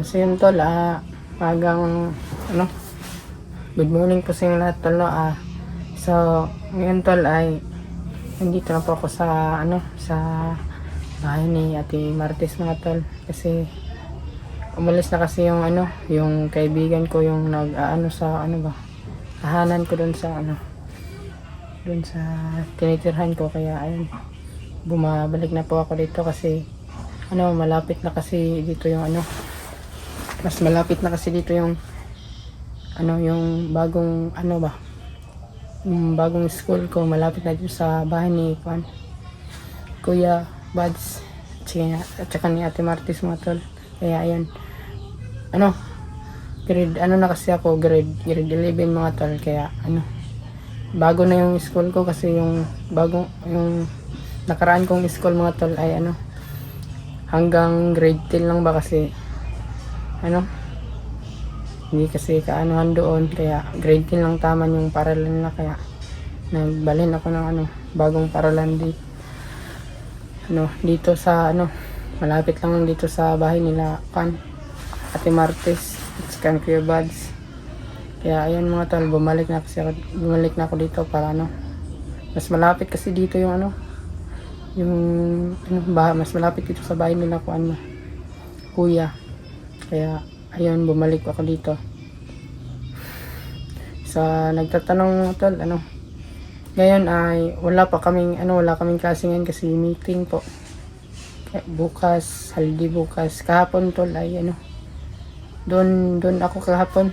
So yun tol, magang, ano, good morning po sa inyo lahat tol, no? So, ngayon tol ay, nandito na po ako sa, sa bahay ni Ate Martes mga tol. Kasi, umalis na kasi yung, yung kaibigan ko yung sa, tahanan ko dun sa, dun sa tinitirhan ko. Kaya, ayun, bumabalik na po ako dito kasi, malapit na kasi dito yung, mas malapit na kasi dito yung yung bagong yung bagong school ko, malapit na dito sa bahay ni Kuya Buds at saka ni Ate Martis mga tol. Kaya ayun, grade na kasi ako, grade 11 mga tol. Kaya bago na yung school ko kasi yung nakaraan kong school mga tol ay hanggang grade 10 lang ba kasi hindi kasi kaanohan doon, kaya grade 10 lang tama yung paralan nila. Kaya nagbalhin ako ng bagong paralan dito sa malapit lang dito sa bahay nila Ate Martes at Kuya Buds. Kaya ayun mga tol, bumalik na ako dito para mas malapit kasi dito yung mas malapit dito sa bahay nila Kuya. Kaya ayun, bumalik ako dito. Sa nagtatanong tol, ngayon ay wala kaming klase ngayon kasi meeting po. Bukas, holiday bukas. Kahapon tol ay doon ako kahapon.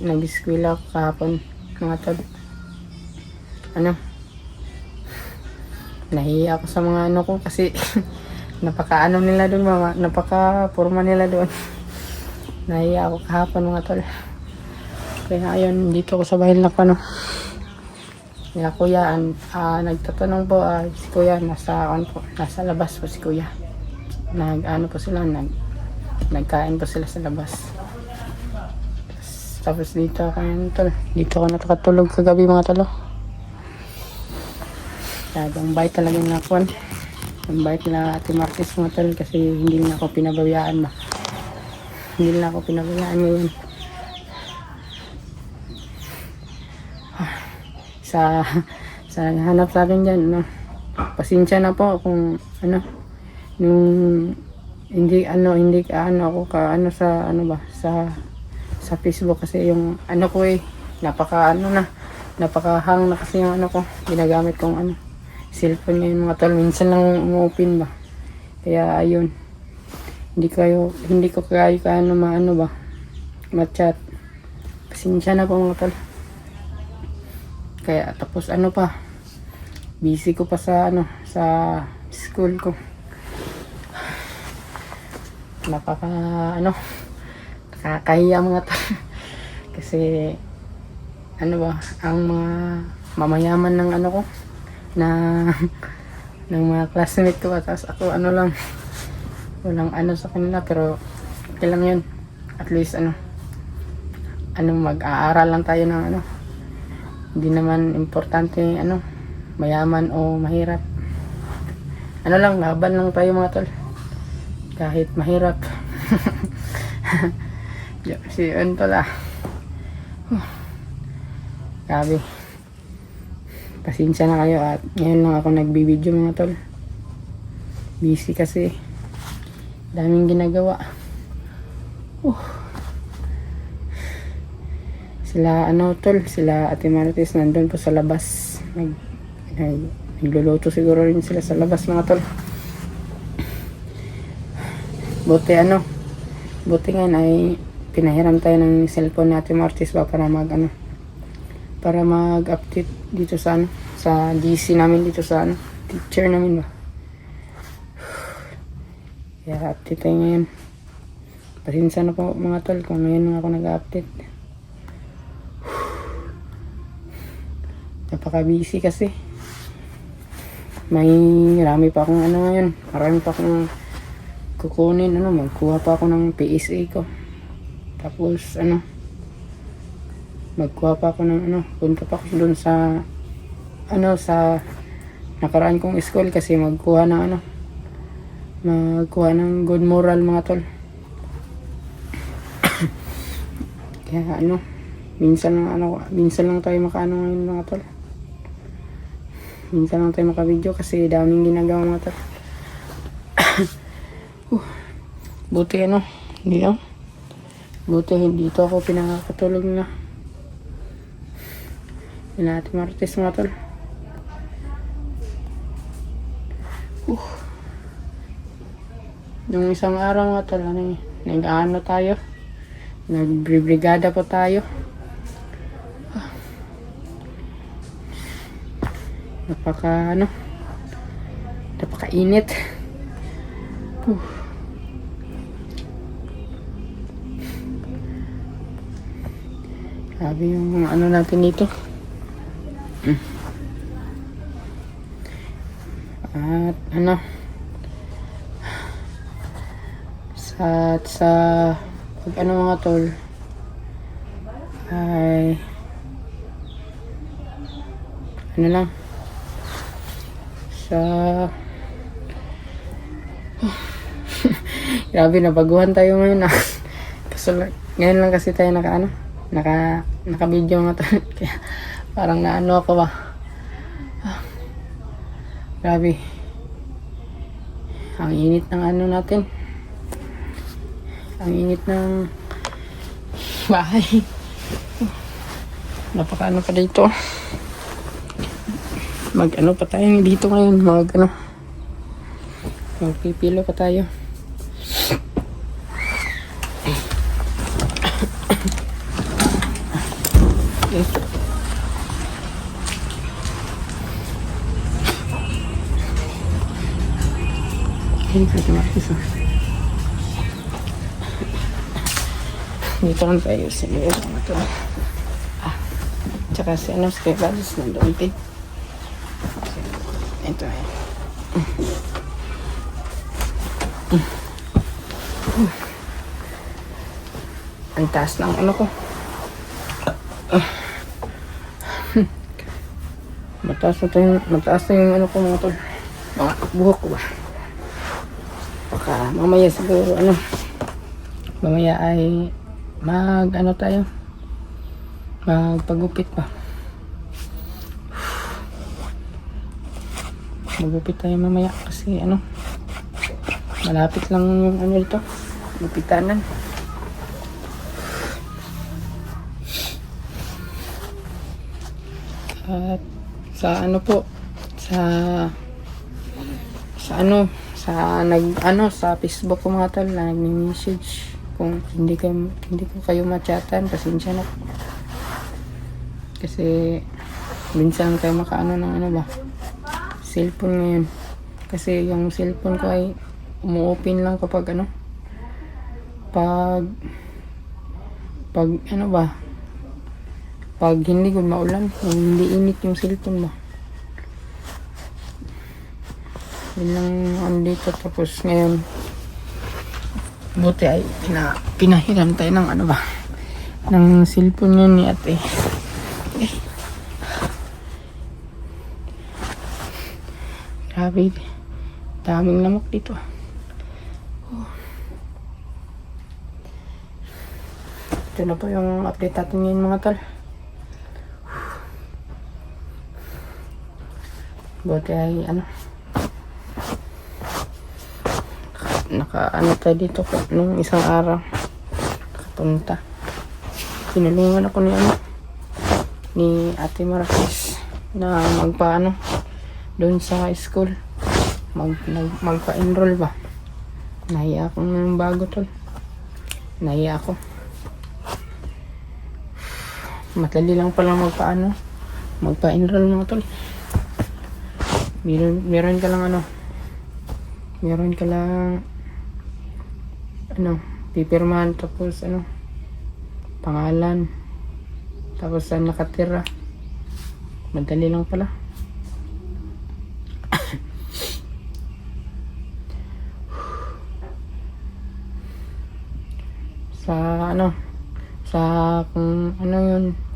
Nag-eskwela ako kahapon mga tol. Nahiya ako sa mga ko kasi nila doon, napaka-forma nila doon. Nahiya ako kahapon mga tol. Kaya ayun, dito ako sa bahay lang Kaya kuya, nagtatanong po, si kuya, nasa labas po si kuya. Nagkain po sila sa labas. Tapos dito ako tol. Dito ako nakatulog kagabi mga tol. Ang bait talaga ng ang bait na Ate Martes mga tol kasi hindi na ako pinabayaan ngayon. Sa hanap sa akin dyan, pasensya na po kung nung hindi ako sa Facebook kasi yung ko napakahang na kasi yung ko ginagamit kong cellphone ngayon mga tol. Minsan lang umu-open ba. Kaya ayun, hindi ko kayo ma-chat. Pasensya na po mga tol. Kaya tapos busy ko pa sa school ko. Nakakahiya mga tol. Kasi ang mga mamayaman ng ko ng mga classmate ko, tapos ako lang walang sa kanila, pero okay lang yun. At least mag-aaral lang tayo ng hindi naman importante mayaman o mahirap. Laban lang tayo mga tol kahit mahirap. Si tol grabe, pasensya na kayo at ngayon lang ako nagbibideo mga tol. Busy kasi, daming ginagawa. Sila sila Ate Martes nandun po sa labas. Nagluluto siguro rin sila sa labas mga tol. Buti nga ay pinahiram tayo ng cellphone ni Ate Martes ba para para mag-update dito sa GC namin dito sa teacher namin ba. Kaya update tayo ngayon. Pasensya na po mga tol kung ngayon ako nag-update. Napaka-busy kasi. Marami pa akong ngayon. Marami pa akong kukunin. Magkuha pa ako ng PSA ko. Tapos magkuha pa ako ng punta pa ako doon sa sa nakaraan kong school kasi magkuha ng magkuha ng good moral mga tol. Kaya ano, minsan lang tayo makaano ngayon mga tol. Minsan lang tayo makavideo kasi daming ginagawa mga tol. Buti ano, hindi lang. Buti hindi ito ako pinakatulog na. Yun natin Martes mga tol. Yung isang araw mga tol, nag-ano tayo. Nagbrigada po tayo. Napakainit. Grabe yung ano natin dito. At ano, sa pag ano mga tol ay ano lang sa grabe na baguhan tayo ngayon kasi ngayon lang kasi tayo naka video nga tol. Kaya parang naano ako ba. Grabe ang init ng ano natin, ang init ng bahay. Napakaano pa dito. Mag-ano pa tayo dito ngayon. Magpipilo pa tayo. Okay. Dito lang tayo sa loob mga tol. Tsaka si ano, si Kevalis nandoon din. Ito eh. Ang taas ng ano ko. Mataas na yung ano ko mga tol. Mga buhok ko ba. Baka mamaya siguro ano. Mamaya ay magpagupit pa. Magupit tayo mamaya kasi ano, malapit lang yung ano dito, gupitanan. At sa ano po, sa Facebook ko mga tol, nag-message. Kung hindi ko kayo ma-chatan, pasensya na. Kasi minsan tayo makaano ng ano ba, cellphone ngayon. Kasi yung cellphone ko ay umu-open lang kapag ano, pag ano ba, pag hindi ko maulan, hindi init yung cellphone ba. Yun lang ano dito. Tapos ngayon buti ay pinahiram tayo ng ano ba, ng cellphone yun ni ate. Grabe, daming lamok dito. Ito na po yung update natin ngayon mga tol. Buti ay ano, naka tayo dito nung isang araw nakapunta. Tinulungan ako ni Ate Marquez na magpaano doon sa school, magpa-enroll ba. Nahiya ako ng bago tol. Nahiya ako. Madali lang pala magpa-enroll mga tol. Meron ka lang pipirmahan, tapos pangalan, tapos saan nakatira. Madali lang pala.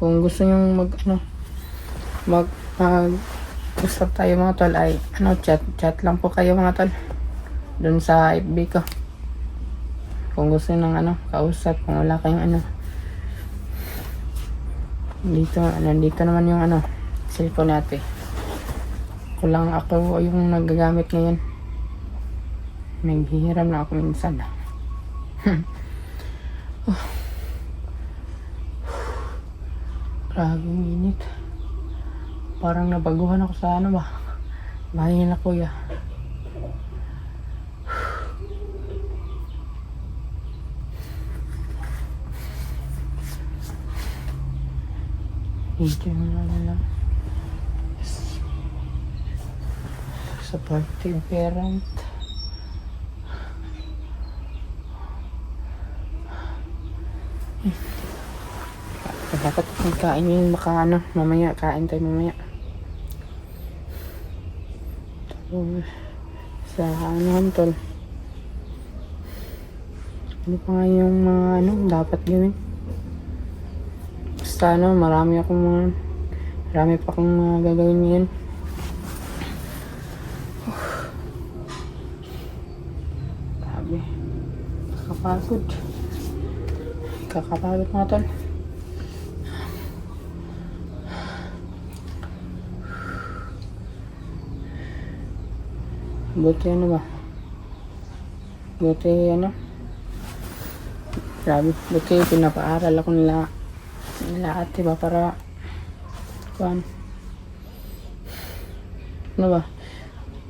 Kung gusto nyong mag-usap tayo mga tol ay chat lang po kayo mga tol. doon sa FB ko. Kung gusto ng ano, kausap, kung wala kayong ano. Nandito naman yung ano, cellphone natin. Ako yung nagagamit ngayon. Naghihiram na ako minsan. Grabe yung init. Parang nabaguhan ako sa ano ba, bahay nila kuya. Dito yung lang supportive parent. Dapat magkain yun, baka ano, mamaya, kain tayo mamaya. Tapos, sa ano, tol. Ano pa nga yung mga ano, dapat gawin? Basta ano, marami pa akong mga gagawin ngayon. Grabe. Kakapagod mga tol. Buti ano ba? Buti pinapaaral ako nila ate ba para kuan. Ano ba?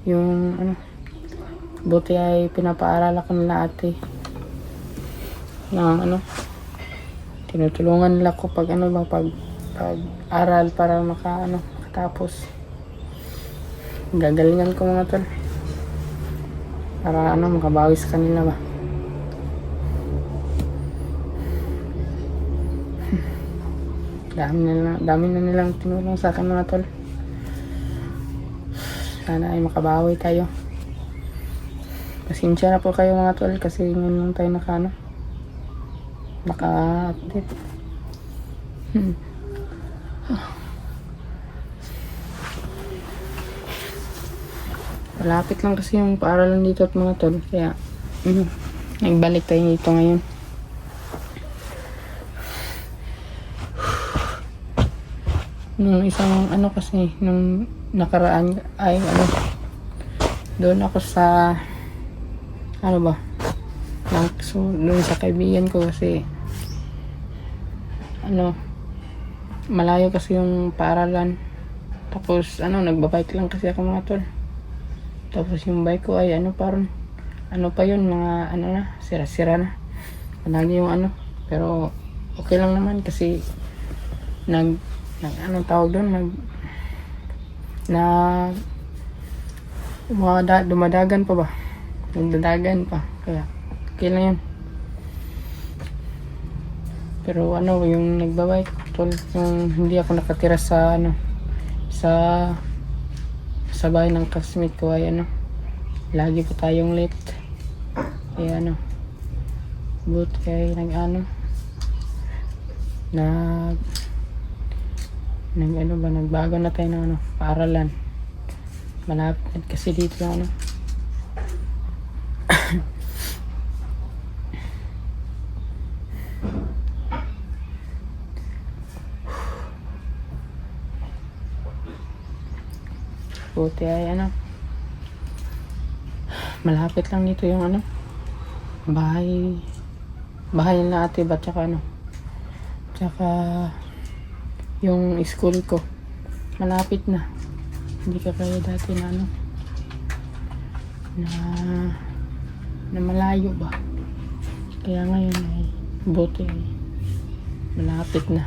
Yung ano, buti ay pinapaaral ako nila ate. Ng ano, tinutulungan nila ko pag ano ba, pag aral para makatapos. Gagalingan ko mga tol. Para ano, makabawi sa kanila ba. Dami na nilang tinulong sa akin mga tol. Sana ay makabawi tayo. Pasensya na po kayo mga tol kasi ngayon lang tayo naka-update. Malapit lang kasi yung paaralan dito at mga tol. Kaya nagbalik tayo dito ngayon. Nung isang ano kasi, nung nakaraan ay ano, doon ako sa ano ba, so doon sa kaibigan ko kasi ano, malayo kasi yung paaralan. Tapos ano, nagbabike lang kasi ako mga tol. Tapos yung bike ko ay ano, parang ano pa yun, mga ano na, sira-sira na. Panagi yung ano, pero okay lang naman kasi anong tawag doon, dumadagan pa ba? Nagdadagan pa. Kaya okay lang yun. Pero ano, yung nagbabike tol, yung hindi ako nakatira sa ano, sa bahay ng classmate ko ay ano, lagi pa tayong late. Kaya ano, buti kaya nagbago na tayo ng ano, paaralan. Malapit kasi dito ano. Buti ay ano, malapit lang dito yung ano, bahay na ate ba, tsaka ano, tsaka yung school ko malapit na, hindi ka kaya dati na ano, na malayo ba. Kaya ngayon ay buti ay malapit na.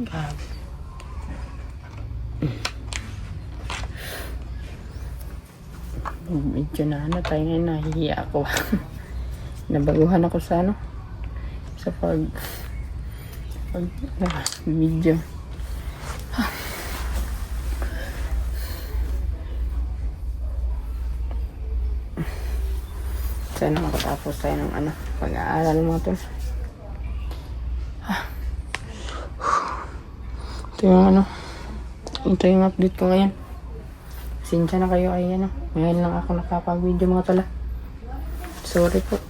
Grabe. Medyo na tayo ngayon, nahihiya ako. Nabaguhan ako sa ano, sa pag video. Sana makatapos tayo ng ano, pag-aaral mo to. Ito yung ano, ito yung update ko ngayon. Pasensya na kayo ay ano, ngayon lang ako nakapag-video mga tol. Sorry po.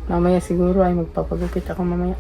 Mamaya siguro ay magpapagupit ako mamaya.